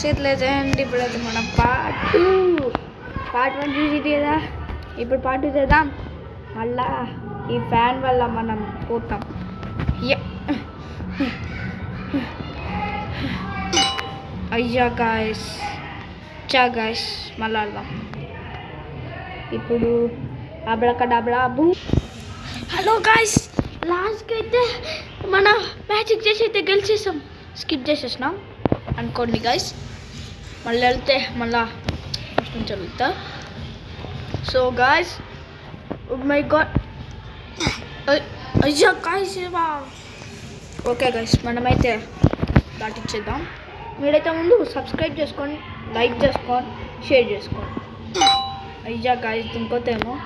చేతులేదండి ఇప్పుడైతే మనం పార్ట్ 1 చూసి కదా ఇప్పుడు పార్ట్ 2 చేద్దాం. మళ్ళా ఈ ఫ్యాన్ వల్ల మనం పోతాం. అయ్యా గాయస్ మళ్ళా ఆడదాం. ఇప్పుడు అబ్రాకడాబ్రా బూ. హలో గాయస్, లాస్ట్కి అయితే మన మ్యాజిక్ చేసి అయితే గెలిచేసాం. స్కిప్ చేసేసినాం అనుకోండి గాయస్. మళ్ళీ వెళ్తే మళ్ళా ఫస్ట్ నుంచి వెళ్తా. సో గాయస్, మై గాడ్, అయ్యా గాయస్. ఓకే గాయస్, మనమైతే దాటిచ్చేద్దాం. మీరైతే ముందు సబ్స్క్రైబ్ చేసుకోండి, లైక్ చేసుకోండి, షేర్ చేసుకోండి. అయ్యా గాయస్ ఇంకోతేమో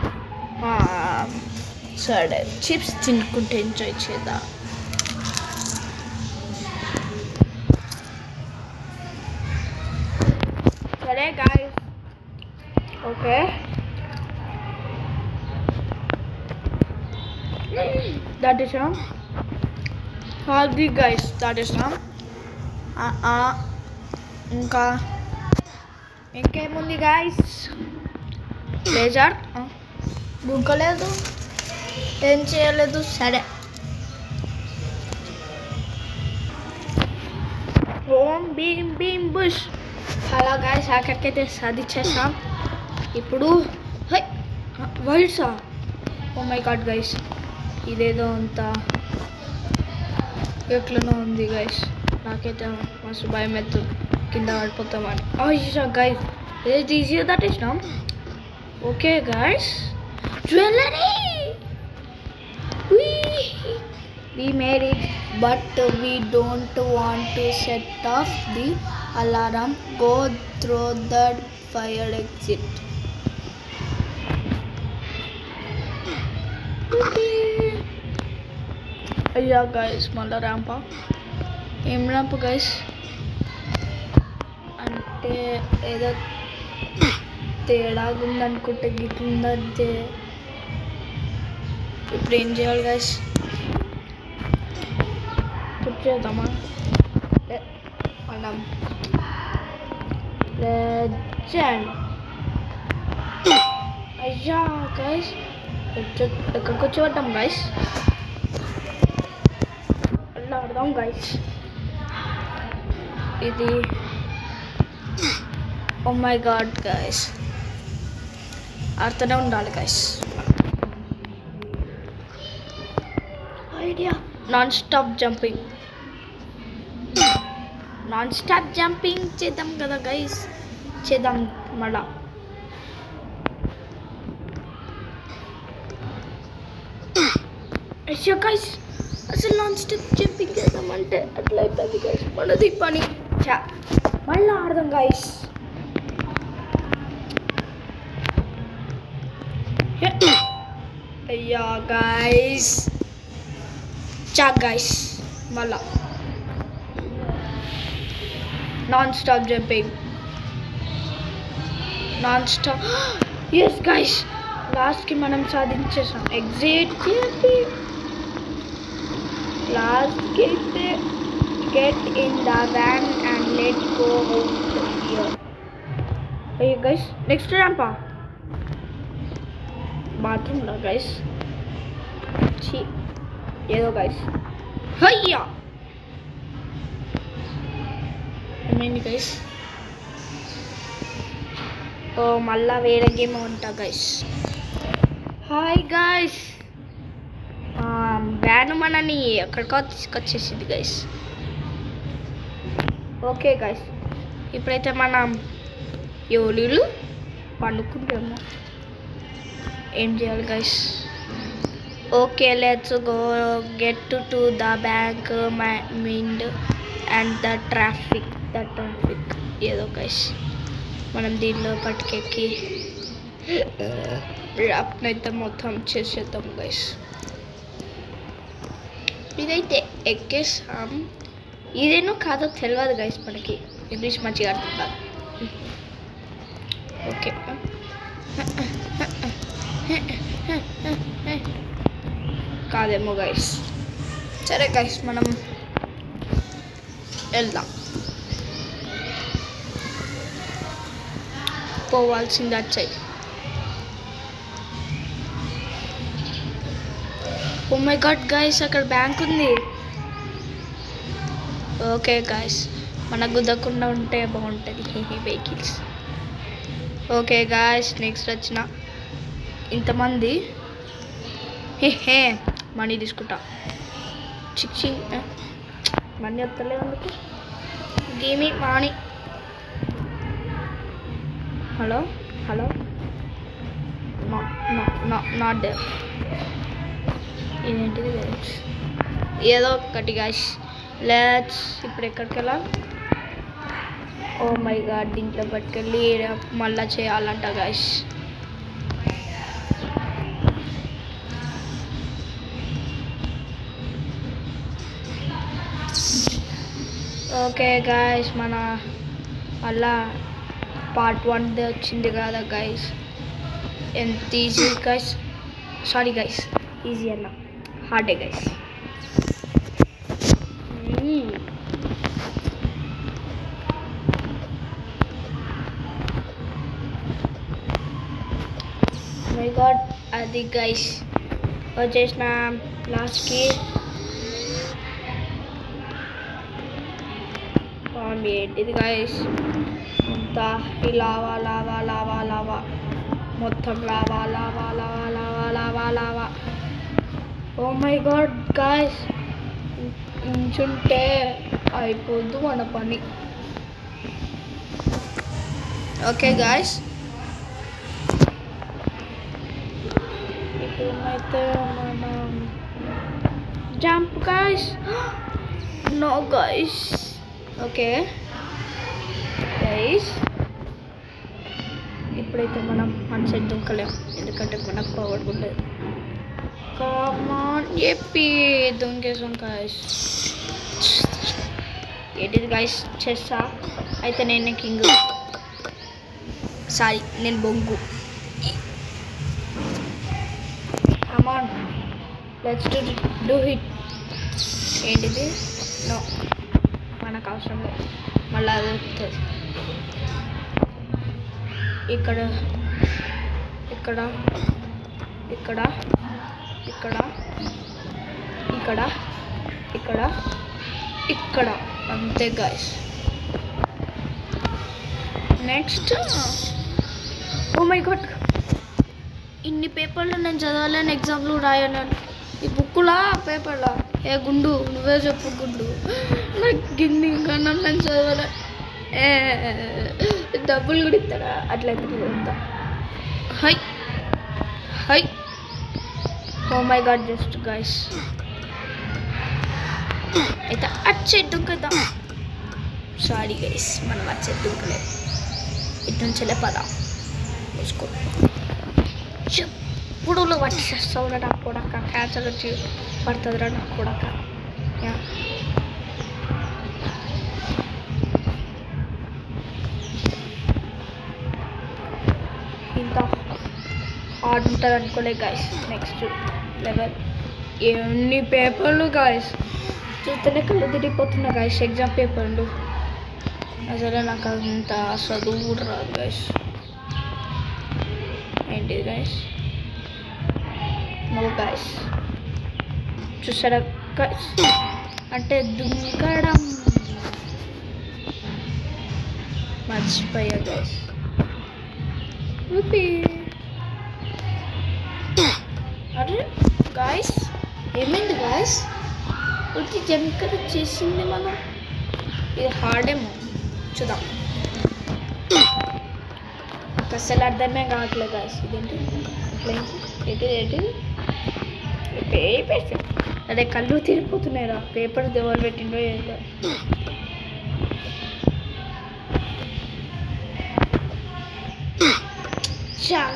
సరే చిప్స్ తినుకుంటే ఎంజాయ్ చేద్దాం. సరే గాయస్, ఓకే దాటేసాం. అది గాయస్ దాటేసాం. ఇంకా ఇంకేముంది గాయస్, లేజర్ దూకలేదు, ఏం చేయలేదు. సరే ఓం భీమ్ భీమ్ బుష్. అలా గాయస్ ఆఖరికైతే సాధించేసాం. ఇప్పుడు వైల్డ్సా, ఓ మై గాడ్ గైస్, ఇదేదో అంతా ఎట్లనో ఉంది గైస్. నాకైతే మస్తు భయం ఎత్తు కింద పడిపోతామని. అయ్యా గైస్ ఏది ఈజీగా దాటేసినాం. Okay guys, jewellery we made it, but we don't want to set off the alarm. Go through that fire exit. అయ్యా గైస్ మళ్ళా ర్యాంపా. ఏం ర్యాంప్ గైస్ అంటే ఏదో తేడాగా ఉందనుకుంటే గిట్లుందంటే. ఇప్పుడు ఏం చేయాలి గైస్, చేద్దామా మనం లెజెండ్. అయ్యా గైస్ ఎక్కడికి వచ్చి పడ్డాం గైస్. అలా ఆడదాం గైస్. ఇది ఓ మై గాడ్ గైస్, ఆడుతూనే ఉండాలి guys. Idea non stop jumping చేద్దాం కదా గైస్, చేద్దాం మళ్ళా. అయ్యో గైస్ అసలు నాన్ స్టాప్ జంపింగ్ చేద్దామంటే అట్లా అవుతుంది గైస్ మనది పని. మళ్ళీ ఆడదాం గైస్. అయ్యా గైస్ గైస్ మళ్ళా non stop jumping, non stop. Yes guys, లాస్ట్కి మనం సాధించేసాం. ఎగ్జిట్ జంపింగ్ లాస్ట్కి అయితే get in the van and let go out here. అయ్యో గైస్ నెక్స్ట్ ర్యాంపా, బాత్రూమ్లో గైస్ ఏదో గైస్. అయ్యా ఏమైంది గైస్. ఓ మళ్ళా వేరే గేమ్ ఉంటా గైస్. హాయ్ గైస్, వ్యాన్ మనని ఎక్కడికో తీసుకొచ్చేసింది గైస్. ఓకే గైస్, ఇప్పుడైతే మనం ఎవరు పండుకుంటాము. ఏం చేయాలి guys. Okay let's go get to the bank mind and the traffic ఏదో గైస్. మనం దీనిలో పట్టుకెక్కి ర్యాప్నైతే మొత్తం చేసేద్దాం గైస్. ఇదైతే ఎక్కేసాం. ఇదేనో కాదో తెలియదు గైస్, మనకి ఇంగ్లీష్ మంచిగా అర్థం కాదు. ఓకే కాదేమో గైస్. సరే గైస్ మనం వెళ్దాం. పోవాల్సింది అటు side. Oh my god guys, అక్కడ బ్యాంక్ ఉంది. ఓకే గైస్, మనకు గుద్దకుండా ఉంటే బాగుంటుంది వెహికల్స్. ఓకే గాయస్, నెక్స్ట్ వచ్చిన ఇంతమంది హే మనీ తీసుకుంటా. చిక్చి మనీ వస్తలేదు అందుకు. గేమి money. Hello hello, not there. ఇదేంటిది గైస్? ఏదో ఒకటి గైస్. లెట్స్ ఇప్పుడు ఎక్కడికి వెళ్ళాలి? ఓ మై గాడ్, దీంట్లో పట్టుకెళ్ళి మళ్ళా చేయాలంట గైస్. ఓకే గైస్, మన మళ్ళా పార్ట్ 1 వచ్చింది కదా గైస్. ఎంత easy guys, sorry guys, easy అన్న హార్డే గైస్. మై గాడ్, అది గైస్ వచ్చేసిన లాస్ట్కి. ఏంటిది గైస్? అంతా ఈ లావా లావా లావా లావా, మొత్తం lava lava lava lava lava lava. Oh my god guys, ఇంచుంటే అయిపోద్దు మన పని. ఓకే గైస్, ఇప్పుడైతే మనం jump guys. No guys. Okay guys, ఇప్పుడైతే మనం మన సైడ్ దుంకలేం, ఎందుకంటే మనకు పవర్ ఉండదు. కామాన్ చెప్పి దుంకేసాం గైస్. ఏంటిది గైస్? చేస్తా అయితే నేను కింగ్, సారీ నేను బొంగు. Come on, let's do it. ఏంటిది? నో, మనకు అవసరం లేదు, మళ్ళీ అది వస్తుంది. ఇక్కడ ఇక్కడ ఇక్కడ ఇక్కడ ఇక్కడ ఇక్కడ ఇక్కడ అంతే guys. Next, oh my god, ఇన్ని పేపర్లు నేను చదవాలని, ఎగ్జామ్లు రాయలేను. ఈ బుక్కులా పేపర్లా? ఏ గుండు, నువ్వే చెప్పు గుండు. నాకు గిన్ని ఇంకా నేను చదవలే. డబ్బులు కూడా ఇస్తారా? అట్లయితే చదువుతా. Hi hi, oh my god, just guys అయితే అచ్చే దుంకుదాం. సారీ గైస్, మనం అచ్చే దుంకలేదు. ఇటు నుంచి పదా చూసుకో. ఎప్పుడు వచ్చేస్తావు నాకు కూడా, క్యాన్సర్ వచ్చి పడుతుందిరా నాకు కూడా. ఇంత హార్డ్ ఉంటుంది అనుకోలే గైస్. నెక్స్ట్ లెవెల్, ఎన్ని పేపర్లు గైస్, చూస్తేనే కళ్ళు తిరిగిపోతున్నా గైస్. ఎగ్జామ్ పేపర్లు అసలు నాకు అంత చదువు రాదు గైస్. ఏంటిది గైస్? నో గైస్, చూసారా గైస్, అంటే దుంకడం మర్చిపోయా గైస్. అరే గాయస్, ఏమైంది గాయస్? వచ్చి జంకర్ చేసింది మనం. ఇది హార్డేమో, చూద్దాం. అసలు అర్థమే కావట్లేదు గాయస్. ఇదేంటి ఏంటి ఏంటి పేపర్స్? అదే కళ్ళు తిరిగిపోతున్నాయిరా. పేపర్ ఎవరు పెట్టిండో ఏదో.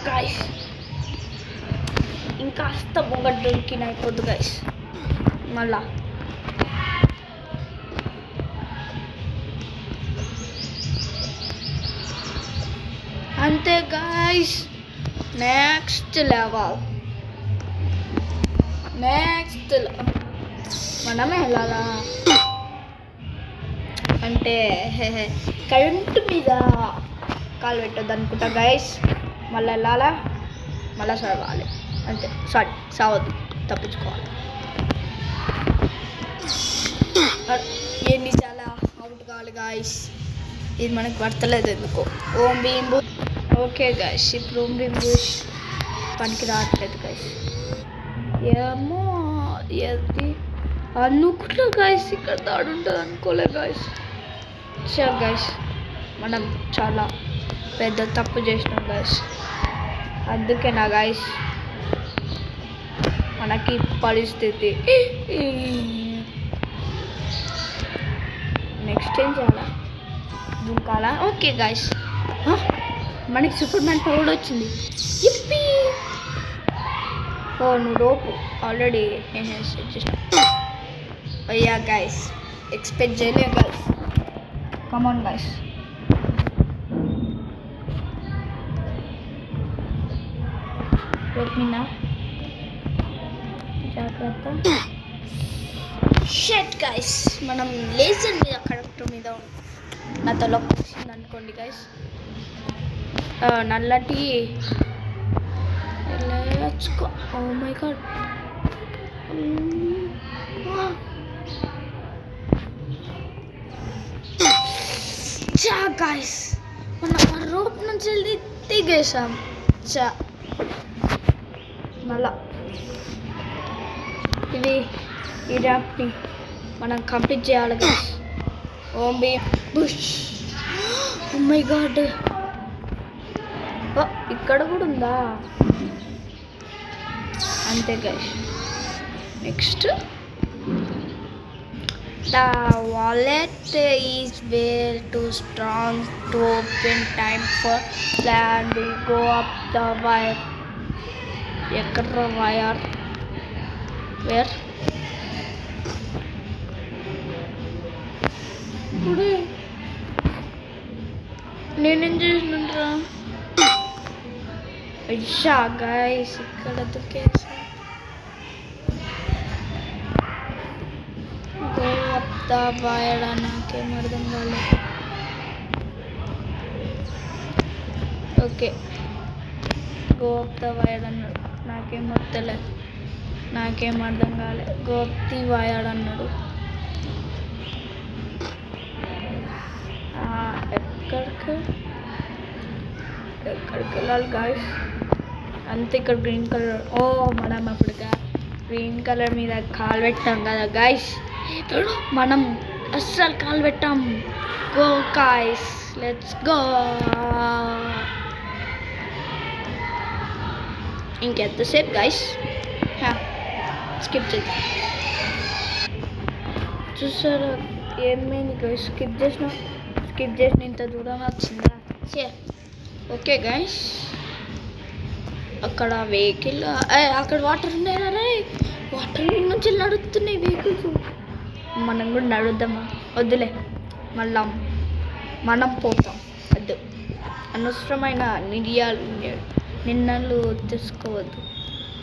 గాయస్, ఇంకాస్త బొంగ దొరికిన అయిపోద్దు గాయస్. మళ్ళా అంతే గాయస్. నెక్స్ట్ లెవెల్, నెక్స్ట్ మనమే వెళ్ళాలా అంటే కరెంట్ మీద కాలు పెట్టొద్దు అనుకుంటా గైస్. మళ్ళీ వెళ్ళాలా, మళ్ళీ చదవాలి అంతే. సారీ సావద్దు, తప్పించుకోవాలి. ఎన్ని చాలా అవుట్ కావాలి గాయస్. ఇది మనకు పడతలేదు ఎందుకో. ఓం భీమ్ బుష్. ఓకే గాయస్, ఇప్పుడు ఓం భీమ్ బుష్ పనికి రావట్లేదు గాయస్. ఏమో అది అనుకుంటా గాయస్, ఇక్కడ దాడు ఉంటుంది అనుకోలే గాయస్. షూర్ గాయస్, మనం చాలా పెద్ద తప్పు చేసినాం గాయస్. అందుకేనా గాయస్ మనకి పరిస్థితి. నెక్స్ట్ ఏం చేయాలా, దుంకాలా. ఓకే గాయస్, మనకి సూపర్ మ్యాన్ పవర్ వచ్చింది. ఇప్పి ఓ నువ్వు రోపు ఆల్రెడీ సెట్ చేసిన. అయ్యా గాయస్, ఎక్స్పెక్ట్ చేయలే గాయస్. Come on guys. రోప్మినా జాగ్రత్త. షెట్ గాయస్, మనం లేజర్ మీద కరెక్టర్ మీద నా తలొక్క వచ్చింది అనుకోండి గాయస్. నల్లటి ఓ మై గాడ్. చా గాయస్, మనం ఆ రోప్ నుంచి వెళ్ళి దిగేసాం. చా మళ్ళా ఇది ఈ ర్యాప్ని మనం కంప్లీట్ చేయాలి guys. Om Bheem Bush. Oh my god, ఇక్కడ కూడా ఉందా. అంతే guys. Next the wallet is way too strong to open. Time for plan. We go up the wire. Ekra wire where నేనేం చేసినరా. అయ్యా గైస్, ఇక్కడ దుకేసా. Go up the wire. నాకేం అర్థం కాలేదు. Okay, go up the wire అన్నాడు. నాకేం వస్తలేదు, నాకేం అర్థం కాలేదు. గో అప్ ది వైర్ అన్నాడు. ఎక్కడికి వెళ్ళాలి గాయస్. అంతే, ఇక్కడ గ్రీన్ కలర్. ఓ మనం అప్పుడుగా గ్రీన్ కలర్ మీద కాలు పెట్టాం కదా గాయస్. ఇప్పుడు మనం అస్సలు కాలు పెట్టాం. Go guys, let's go. ఇంకెంతసేపు గాయస్, స్కిప్ చేద్దాం. చూసారా ఏమైంది గాయస్, స్కిప్ చేసిన ఇంత దూరం వచ్చిందా. ఓకే గైస్, అక్కడ వెహికల్, అక్కడ వాటర్ ఉన్నాయా రే. వాటర్ నుంచి నడుస్తున్నాయి వెహికల్స్. మనం కూడా నడుద్దామా? వద్దులే, మళ్ళా మనం పోతాం. వద్దు, అనవసరమైన నిన్నలు తీసుకోవద్దు,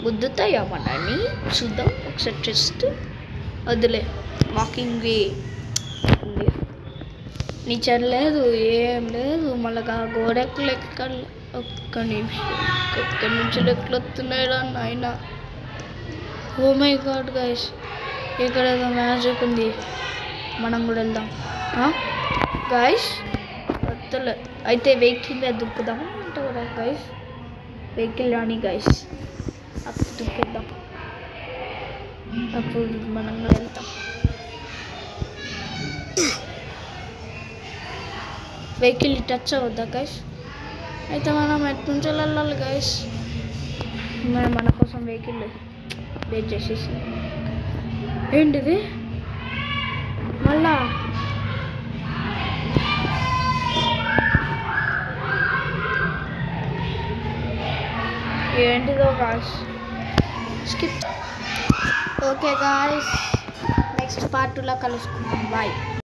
గుద్దుతాయా మనని. చూద్దాం ఒకసారి టెస్ట్. వద్దులే, వాకింగ్ వే నీచర్ లేదు, ఏం లేదు. మళ్ళీ గోడెక్కలు ఎక్కాలి. ఒక్క నిమిషం, ఎక్కడి నుంచి ఎక్కలు వస్తున్నాయి రా నాయన. ఓ మై గాడ్ గైస్, ఇక్కడ ఏదో మ్యాజిక్ ఉంది. మనం కూడా వెళ్దాం గైస్. వద్దలే, అయితే వెహికల్ మీద దుక్కుదాం అంట కదా గైస్. వెహికల్ రాని గైస్, అప్పుడు దుక్కేద్దాం. అప్పుడు మనం కూడా వెళ్తాం. వెహికల్ టచ్ అవ్వద్దా గైస్? అయితే మనం ఎటు నుంచి వెళ్ళాలి గైస్? మన కోసం వెహికల్ వెయిట్ చేసేసి. ఏంటిది మళ్ళా? ఏంటిదో guys, skip. Okay guys, next part 2లో కలుసుకుందాం. బాయ్.